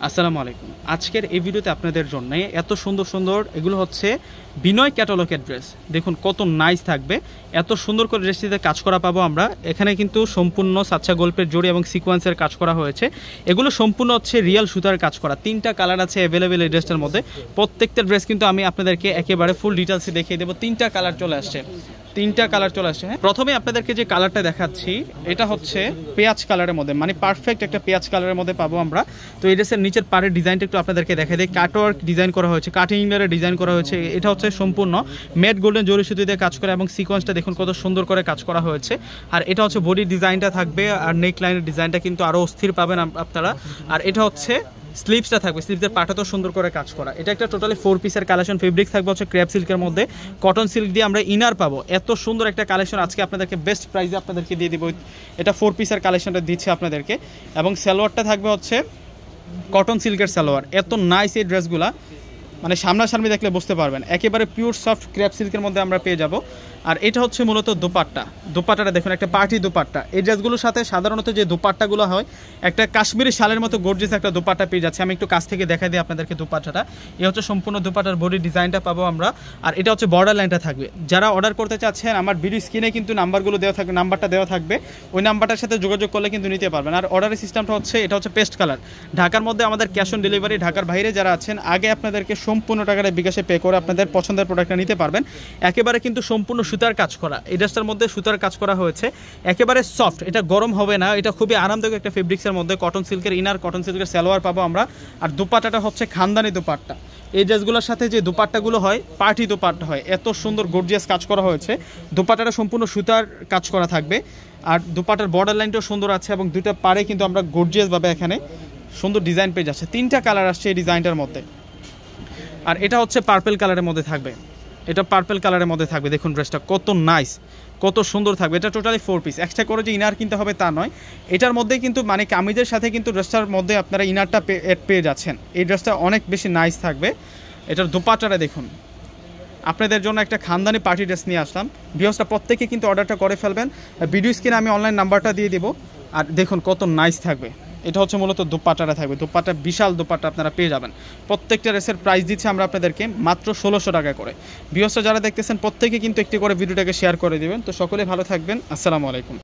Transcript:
আসসালামু আলাইকুম। আজকের এই ভিডিওতে আপনাদের জন্য এত সুন্দর সুন্দর এগুলো হচ্ছে বিনয় ক্যাটালগের ড্রেস। দেখুন কত নাইস থাকবে, এত সুন্দর করে ড্রেসটিতে কাজ করা পাবো আমরা। এখানে কিন্তু সম্পূর্ণ সাচ্চা গল্পের জড়ি এবং সিকোয়েন্সের কাজ করা হয়েছে। এগুলো সম্পূর্ণ হচ্ছে রিয়েল সুতার কাজ করা। 3টা কালার আছে অ্যাভেলেবেল এই ড্রেসটার মধ্যে। প্রত্যেকটা ড্রেস কিন্তু আমি আপনাদেরকে একেবারে ফুল ডিটেলসে দেখিয়ে দেবো। 3টা কালার চলে আসছে, 3টা কালার চলে আসছে। হ্যাঁ, প্রথমে আপনাদেরকে যে কালারটা দেখাচ্ছি এটা হচ্ছে পেঁয়াজ কালারের মধ্যে, মানে পারফেক্ট একটা পেঁয়াজ কালারের মধ্যে পাবো আমরা। তো এই ড্রেসের নিচের পাড়ের ডিজাইনটা একটু আপনাদেরকে দেখাই দিই। কাটওয়ার্ক ডিজাইন করা হয়েছে, কাটিং ইনারে ডিজাইন করা হয়েছে। এটা হচ্ছে সম্পূর্ণ ম্যাট গোল্ডেন জরি সুতো দিয়ে কাজ করা এবং সিকোয়েন্সটা দেখুন কত সুন্দর করে কাজ করা হয়েছে। আর এটা হচ্ছে বডির ডিজাইনটা থাকবে, আর নেক লাইনের ডিজাইনটা কিন্তু আরও অস্থির পাবেন আপনারা। আর এটা হচ্ছে স্লিভসটা থাকবে, স্লিভসের পাটা তো সুন্দর করে কাজ করা। এটা একটা টোটালি 4 পিসের কালেকশন। ফেব্রিক থাকবে হচ্ছে ক্রেপ সিল্কের মধ্যে, কটন সিল্ক দিয়ে আমরা ইনার পাবো। এত সুন্দর একটা কালেকশন আজকে আপনাদেরকে বেস্ট প্রাইসে আপনাদেরকে দিয়ে দিব। এটা 4 পিসের কালেকশনটা দিচ্ছে আপনাদেরকে। এবং সালোয়ারটা থাকবে হচ্ছে কটন সিল্কের সালোয়ার। এত নাইস এই ড্রেসগুলা, মানে সামনাসামনি দেখলে বুঝতে পারবেন। একেবারে পিওর সফট ক্রেপ সিল্কের মধ্যে আমরা পেয়ে যাব। আর এটা হচ্ছে মূলত দোপাট্টাটা দেখুন, একটা পার্টি দোপাট্টা। এই ড্রেসগুলোর সাথে সাধারণত যে দোপাট্টাগুলো হয় একটা কাশ্মীরি শালের মতো গর্জিয়াস একটা দোপাট্টা পেয়ে যাচ্ছে। আমি একটু কাছ থেকে দেখাই দিই আপনাদেরকে দোপাট্টাটা। এই হচ্ছে সম্পূর্ণ দোপাট্টার বডি ডিজাইনটা পাবো আমরা। আর এটা হচ্ছে বর্ডার লাইনটা থাকবে। যারা অর্ডার করতে চাচ্ছেন আমার ভিডিও স্ক্রিনে কিন্তু নাম্বারগুলো দেওয়া থাকবে, নাম্বারটা দেওয়া থাকবে। ওই নাম্বারটার সাথে যোগাযোগ করলে কিন্তু নিতে পারবেন। আর অর্ডারের সিস্টেমটা হচ্ছে এটা হচ্ছে পেস্ট কালার। ঢাকার মধ্যে আমাদের ক্যাশ অন ডেলিভারি, ঢাকার বাইরে যারা আছেন আগে আপনাদেরকে সম্পূর্ণ টাকাটা বিকাশে পে করে আপনাদের পছন্দের প্রোডাক্টটা নিতে পারবেন। একেবারে কিন্তু সম্পূর্ণ সুতার কাজ করা। এই ড্রেসটার মধ্যে সুতার কাজ করা হয়েছে, একেবারে সফট, এটা গরম হবে না। এটা খুবই আরামদায়ক একটা ফেব্রিক্সের মধ্যে। কটন সিল্কের ইনার, কটন সিল্কের সালোয়ার পাবো আমরা। আর দোপাট্টাটা হচ্ছে খানদানি দোপাট্টা। এই ড্রেসগুলোর সাথে যে দোপাট্টাগুলো হয় পার্টি দোপাট্টা হয়, এত সুন্দর গর্জিয়াস কাজ করা হয়েছে। দোপাট্টাটা সম্পূর্ণ সুতার কাজ করা থাকবে। আর দোপাট্টার বর্ডার লাইনটাও সুন্দর আছে এবং দুইটা পাড়ে কিন্তু আমরা গর্জিয়াসভাবে এখানে সুন্দর ডিজাইন পেয়ে যাচ্ছে। 3টা কালার আসছে এই ডিজাইনটার মধ্যে। আর এটা হচ্ছে পার্পেল কালারের মধ্যে থাকবে, এটা পার্পেল কালারের মধ্যে থাকবে। দেখুন ড্রেসটা কত নাইস, কত সুন্দর থাকবে। এটা টোটালি 4 পিস। এক্সট্রা করে যে ইনার কিনতে হবে তা নয়, এটার মধ্যে কিন্তু মানে কামিজের সাথে কিন্তু ড্রেসটার মধ্যে আপনারা ইনারটা পেয়ে যাচ্ছেন। এই ড্রেসটা অনেক বেশি নাইস থাকবে। এটার দোপাট্টাটা দেখুন, আপনাদের জন্য একটা খানদানি পার্টি ড্রেস নিয়ে আসলাম। ভিউয়ার্সরা প্রত্যেকে কিন্তু অর্ডারটা করে ফেলবেন। ভিডিও স্ক্রিনে আমি অনলাইন নাম্বারটা দিয়ে দেবো। আর দেখুন কত নাইস থাকবে। এটা হচ্ছে মূলত দোপাট্টাটা থাকবে। দোপাট্টা বিশাল দোপাট্টা আপনারা পেয়ে যাবেন। প্রত্যেকটা ড্রেসের প্রাইস দিচ্ছে আমরা আপনাদেরকে মাত্র 1600 টাকা করে। ভিউয়ার্সরা যারা দেখতেছেন প্রত্যেকে কিন্তু একটি করে ভিডিওটাকে শেয়ার করে দেবেন। তো সকলে ভালো থাকবেন। আসসালামু আলাইকুম।